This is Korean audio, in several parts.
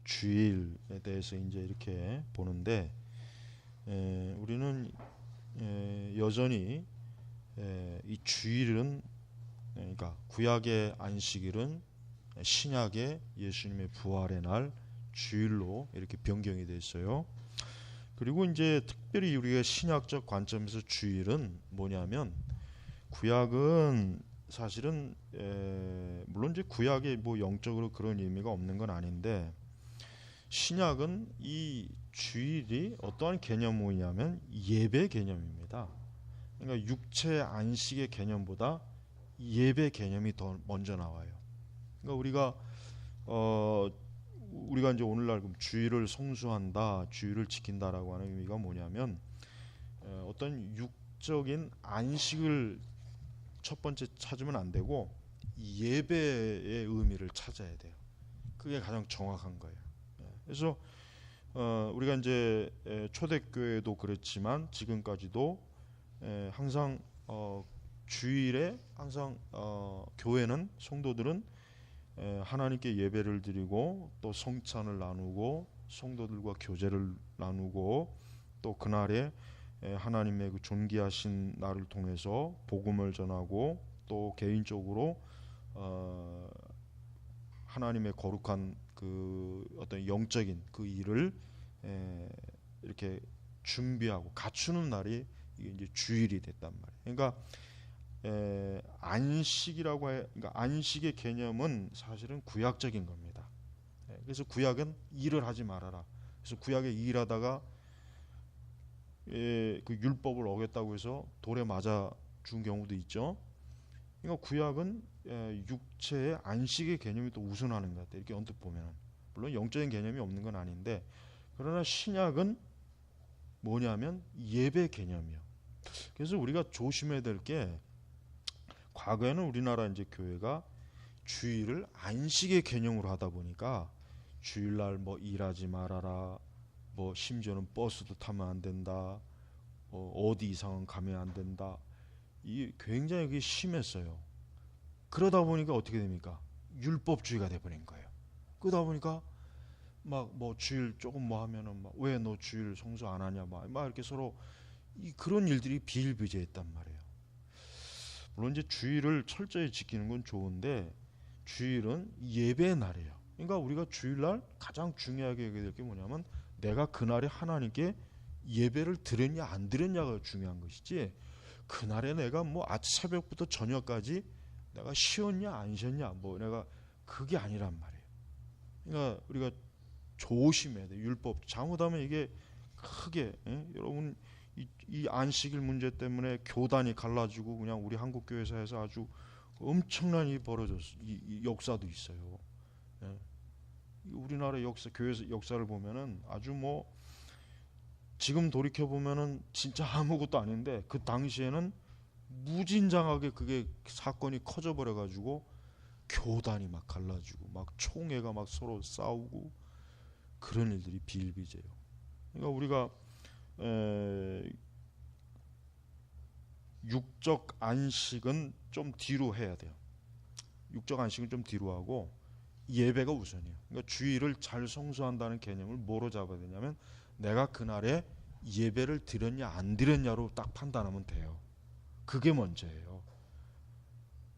주일에 대해서 이제 이렇게 보는데, 우리는 여전히 이 주일은, 그러니까 구약의 안식일은 신약의 예수님의 부활의 날 주일로 이렇게 변경이 돼 있어요. 그리고 이제 특별히 우리가 신약적 관점에서 주일은 뭐냐면, 구약은 사실은 물론 이제 구약에 뭐 영적으로 그런 의미가 없는 건 아닌데, 신약은 이 주일이 어떠한 개념이냐면 예배 개념입니다. 그러니까 육체 안식의 개념보다 예배 개념이 더 먼저 나와요. 그러니까 우리가 이제 오늘날 주일을 성수한다, 주일을 지킨다라고 하는 의미가 뭐냐면, 어떤 육적인 안식을 첫 번째 찾으면 안 되고 예배의 의미를 찾아야 돼요. 그게 가장 정확한 거예요. 그래서 우리가 이제 초대교회도 그렇지만 지금까지도 항상 주일에 항상 교회는, 성도들은 하나님께 예배를 드리고 또 성찬을 나누고 성도들과 교제를 나누고, 또 그날에 하나님의 그 존귀하신 날을 통해서 복음을 전하고, 또 개인적으로 하나님의 거룩한 그 어떤 영적인 그 일을 이렇게 준비하고 갖추는 날이 이게 이제 주일이 됐단 말이에요. 그러니까 안식이라고 그러니까 안식의 개념은 사실은 구약적인 겁니다. 그래서 구약은 일을 하지 말아라. 그래서 구약에 일하다가 그 율법을 어겼다고 해서 돌에 맞아 죽은 경우도 있죠. 그러니까 구약은 육체의 안식의 개념이 또 우선하는 것 같아요. 이렇게 언뜻 보면은, 물론 영적인 개념이 없는 건 아닌데, 그러나 신약은 뭐냐면 예배 개념이요. 그래서 우리가 조심해야 될 게, 과거에는 우리나라 이제 교회가 주일을 안식의 개념으로 하다 보니까 주일날 뭐 일하지 말아라, 뭐 심지어는 버스도 타면 안 된다, 어디 이상은 가면 안 된다, 이 굉장히 그게 심했어요. 그러다 보니까 어떻게 됩니까? 율법주의가 돼버린 거예요. 그러다 보니까 막 뭐 주일 조금 뭐 하면은 막 왜 너 주일 성수 안 하냐, 막 이렇게 서로 그런 일들이 비일비재했단 말이에요. 물론 이제 주일을 철저히 지키는 건 좋은데, 주일은 예배의 날이에요. 그러니까 우리가 주일날 가장 중요하게 얘기해야 될 게 뭐냐면, 내가 그날에 하나님께 예배를 드렸냐 안 드렸냐가 중요한 것이지, 그날에 내가 뭐 아침 새벽부터 저녁까지 내가 쉬었냐 안 쉬었냐 뭐 내가 그게 아니란 말이에요. 그러니까 우리가 조심해야 돼. 율법 잘못하면 이게 크게 여러분 이 안식일 문제 때문에 교단이 갈라지고 그냥 우리 한국 교회사에서 아주 엄청난 일이 벌어졌어. 이 역사도 있어요. 우리나라 역사, 교회 역사를 보면은 아주 뭐 지금 돌이켜 보면은 진짜 아무것도 아닌데, 그 당시에는 무진장하게 그게 사건이 커져 버려 가지고 교단이 막 갈라지고 막 총회가 막 서로 싸우고 그런 일들이 비일비재요. 그러니까 우리가 육적 안식은 좀 뒤로 해야 돼요. 육적 안식은 좀 뒤로 하고 예배가 우선이에요. 그러니까 주일을 잘 성수한다는 개념을 뭐로 잡아야 되냐면, 내가 그날에 예배를 드렸냐 안 드렸냐로 딱 판단하면 돼요. 그게 먼저예요.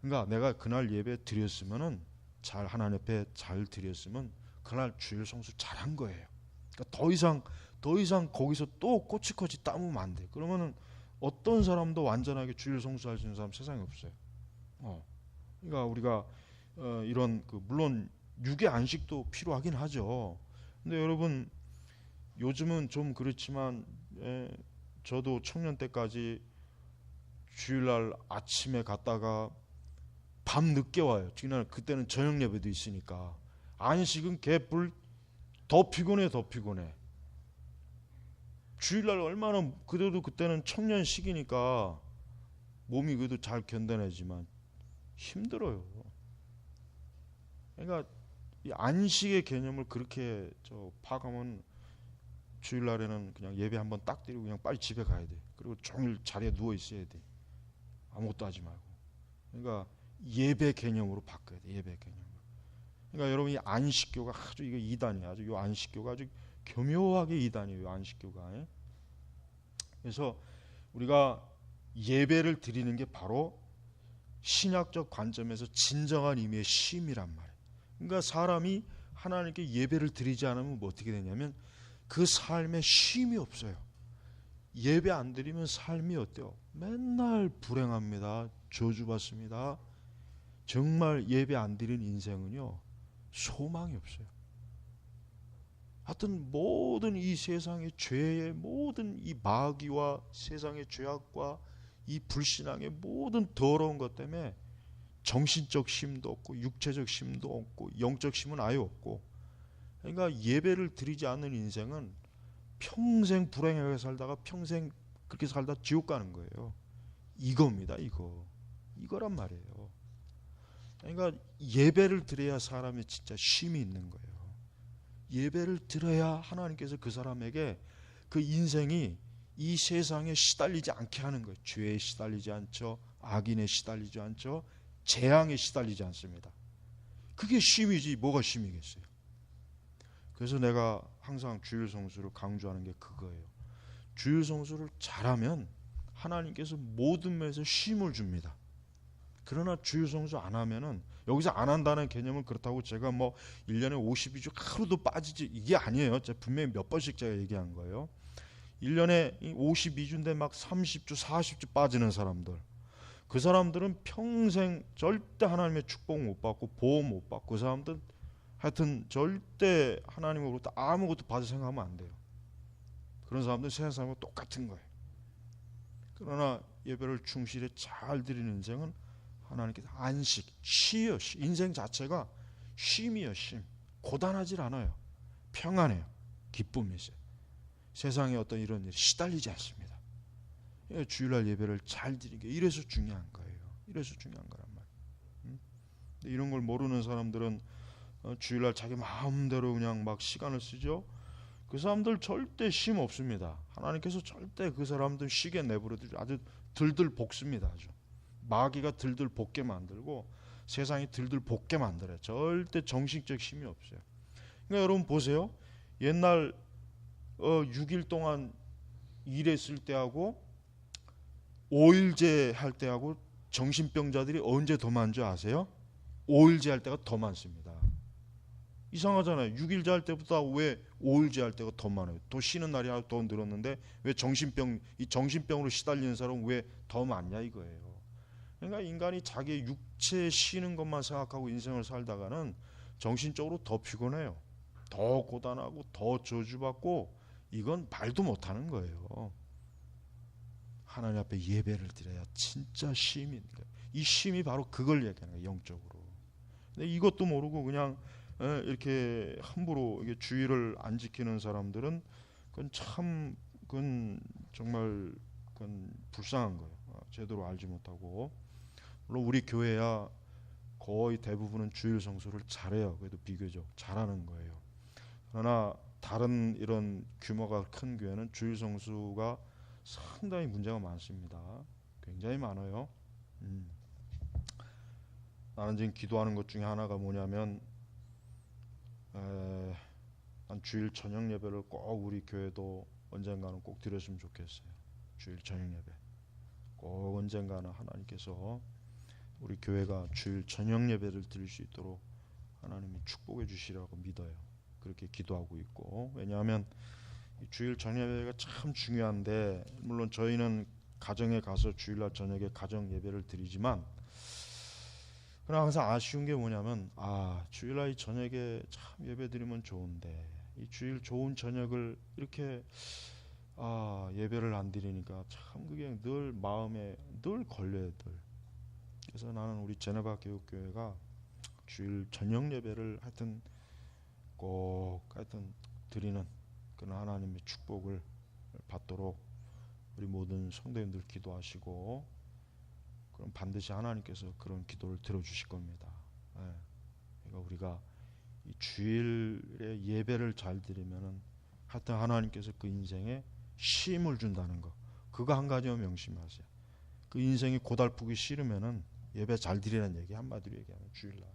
그러니까 내가 그날 예배 드렸으면은, 잘 하나님 앞에 잘 드렸으면 그날 주일 성수 잘한 거예요. 그러니까 더 이상 거기서 또 꼬치꼬치 따무면 안 돼. 그러면은 어떤 사람도 완전하게 주일 성수할 수 있는 사람 세상에 없어요. 그러니까 우리가 이런 물론 육의 안식도 필요하긴 하죠. 근데 여러분, 요즘은 좀 그렇지만 저도 청년 때까지 주일날 아침에 갔다가 밤 늦게 와요. 그때는 저녁 예배도 있으니까. 안식은 개뿔 더 피곤해, 더 피곤해. 주일날 얼마나, 그래도 그때는 청년 시기니까 몸이 그래도 잘 견뎌내지만 힘들어요. 그러니까 이 안식의 개념을 그렇게 파악하면 주일날에는 그냥 예배 한번 딱 드리고 그냥 빨리 집에 가야 돼. 그리고 종일 자리에 누워 있어야 돼. 아무것도 하지 말고. 그러니까 예배 개념으로 바꿔야 돼. 예배 개념으로. 그러니까 여러분 이 안식교가 아주 이거 이단이에요. 아주 이 안식교가 아주 교묘하게 이단이에요. 이 안식교가. 예? 그래서 우리가 예배를 드리는 게 바로 신약적 관점에서 진정한 의미의 쉼이란 말이에요. 그러니까 사람이 하나님께 예배를 드리지 않으면 뭐 어떻게 되냐면 그 삶에 쉼이 없어요. 예배 안 드리면 삶이 어때요? 맨날 불행합니다. 저주받습니다. 정말 예배 안 드린 인생은요, 소망이 없어요. 하여튼 모든 이 세상의 죄의 모든 이 마귀와 세상의 죄악과 이 불신앙의 모든 더러운 것 때문에 정신적 쉼도 없고 육체적 쉼도 없고 영적 쉼은 아예 없고, 그러니까 예배를 드리지 않는 인생은 평생 불행하게 살다가 평생 그렇게 살다 지옥 가는 거예요. 이겁니다. 이거란 말이에요. 그러니까 예배를 드려야 사람이 진짜 쉼이 있는 거예요. 예배를 드려야 하나님께서 그 사람에게 그 인생이 이 세상에 시달리지 않게 하는 거예요. 죄에 시달리지 않죠. 악인에 시달리지 않죠. 재앙에 시달리지 않습니다. 그게 쉼이지 뭐가 쉼이겠어요. 그래서 내가 항상 주일 성수를 강조하는 게 그거예요. 주일 성수를 잘하면 하나님께서 모든 면에서 쉼을 줍니다. 그러나 주일 성수 안 하면은, 여기서 안 한다는 개념은 그렇다고 제가 뭐 1년에 52주 하루도 빠지지 이게 아니에요. 제가 분명히 몇 번씩 제가 얘기한 거예요. 1년에 52주인데 막 30주 40주 빠지는 사람들, 그 사람들은 평생 절대 하나님의 축복 못 받고 보호 못 받고, 그 사람들은 하여튼 절대 하나님으로부터 아무것도 받을 생각하면 안 돼요. 그런 사람들은 세상 사람과 똑같은 거예요. 그러나 예배를 충실히 잘 드리는 인생은 하나님께서 안식, 쉬요. 인생 자체가 쉼이요. 쉼. 고단하질 않아요. 평안해요. 기쁨이 있어요. 세상에 어떤 이런 일이 시달리지 않습니다. 주일날 예배를 잘 드리는 게 이래서 중요한 거예요. 이래서 중요한 거란 말이에요. 근데 이런 걸 모르는 사람들은 주일날 자기 마음대로 그냥 막 시간을 쓰죠. 그 사람들 절대 쉼 없습니다. 하나님께서 절대 그 사람들 쉬게 내버려두지, 아주 들들 볶습니다. 아주 마귀가 들들 볶게 만들고 세상이 들들 볶게 만들어요. 절대 정신적 쉼이 없어요. 그러니까 여러분 보세요. 옛날 6일 동안 일했을 때하고 5일제 할 때하고 정신병자들이 언제 더 많은지 아세요? 5일제 할 때가 더 많습니다. 이상하잖아요. 6일제 할 때보다 왜 5일제 할 때가 더 많아요? 더 쉬는 날이 더 늘었는데 왜 이 정신병으로 시달리는 사람은 왜 더 많냐 이거예요. 그러니까 인간이 자기의 육체에 쉬는 것만 생각하고 인생을 살다가는 정신적으로 더 피곤해요. 더 고단하고 더 저주받고, 이건 말도 못하는 거예요. 하나님 앞에 예배를 드려야 진짜 쉼이 있는 거예요. 이 쉼이 바로 그걸 얘기하는 거예요. 영적으로. 근데 이것도 모르고 그냥 이렇게 함부로 이게 주의를 안 지키는 사람들은 그건 정말 불쌍한 거예요. 제대로 알지 못하고. 물론 우리 교회야 거의 대부분은 주일 성수를 잘해요. 그래도 비교적 잘하는 거예요. 그러나 다른 이런 규모가 큰 교회는 주일 성수가 상당히 문제가 많습니다. 굉장히 많아요. 나는 지금 기도하는 것 중에 하나가 뭐냐면, 난 주일 저녁 예배를 꼭 우리 교회도 언젠가는 꼭 드렸으면 좋겠어요. 주일 저녁 예배 꼭 언젠가는 하나님께서 우리 교회가 주일 저녁 예배를 드릴 수 있도록 하나님이 축복해 주시라고 믿어요. 그렇게 기도하고 있고, 왜냐하면 주일 저녁 예배가 참 중요한데, 물론 저희는 가정에 가서 주일날 저녁에 가정 예배를 드리지만, 그러나 항상 아쉬운 게 뭐냐면, 주일날 이 저녁에 참 예배 드리면 좋은데 이 주일 좋은 저녁을 이렇게 예배를 안 드리니까 참 그게 늘 마음에 늘 걸려요. 늘. 그래서 나는 우리 제네바 교육교회가 주일 저녁 예배를 꼭 드리는 그런 하나님의 축복을 받도록 우리 모든 성도님들 기도하시고, 그럼 반드시 하나님께서 그런 기도를 들어주실 겁니다. 그러니까 우리가 이 주일에 예배를 잘 드리면은 하여튼 하나님께서 그 인생에 쉼을 준다는 거, 그거 한 가지만 명심하세요. 그 인생이 고달프기 싫으면은 예배 잘 드리라는 얘기, 한마디로 얘기하면 주일날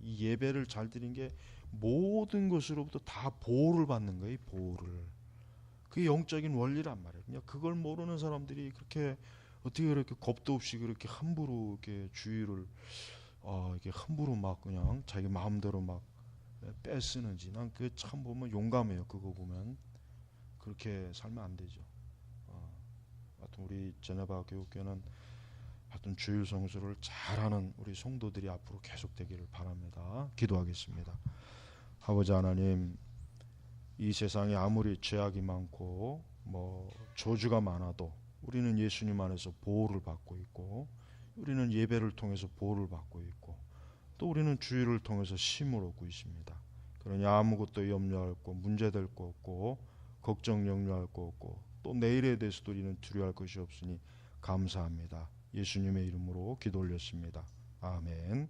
이 예배를 잘 드린 게 모든 것으로부터 다 보호를 받는 거예요. 보호를. 그게 영적인 원리란 말이에요. 그냥 그걸 모르는 사람들이 그렇게 어떻게 그렇게 겁도 없이 그렇게 함부로 이렇게 주의를 이렇게 함부로 막 그냥 자기 마음대로 막 뺏쓰는지, 난 그게 참 보면 용감해요. 그거 보면 그렇게 살면 안 되죠. 하여튼 우리 제네바 교육교는 하여튼 주일 성수를 잘하는 우리 성도들이 앞으로 계속되기를 바랍니다. 기도하겠습니다. 아버지 하나님, 이 세상에 아무리 죄악이 많고 뭐 저주가 많아도 우리는 예수님 안에서 보호를 받고 있고, 우리는 예배를 통해서 보호를 받고 있고, 또 우리는 주일을 통해서 쉼을 얻고 있습니다. 그러니 아무것도 염려할 거, 문제될 거 없고, 걱정 염려할 거 없고, 또 내일에 대해서도 우리는 두려워할 것이 없으니 감사합니다. 예수님의 이름으로 기도 올렸습니다. 아멘.